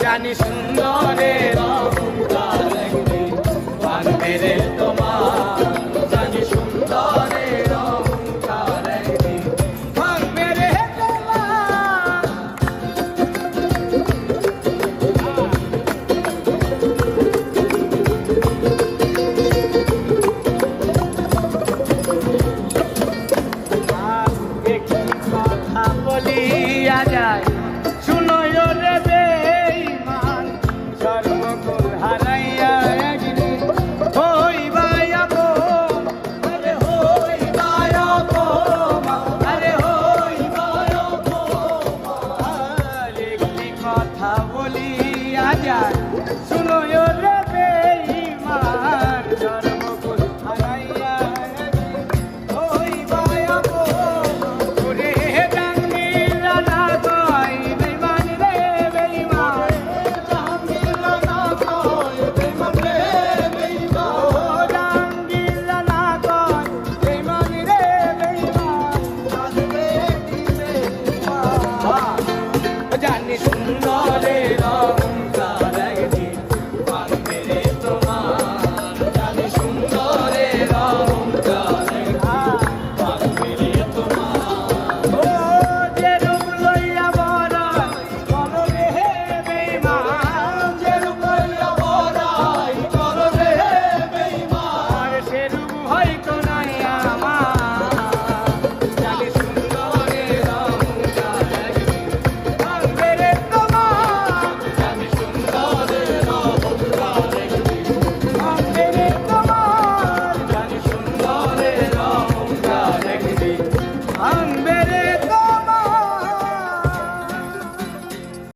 জানি সুন্দরের অহংকার একদিন ভাঙবে রে তোমার, জানি সুন্দরের অহংকার একদিন ভাঙবে রে তোমার। একটি কথা বলিয়া যায়, শুনো রে বেঈমান, সর্বকুল হারাইয়া একদিন হইবাই আপন। আরে হইবাই আপন, আরে হইবাই আপন। একটি কথা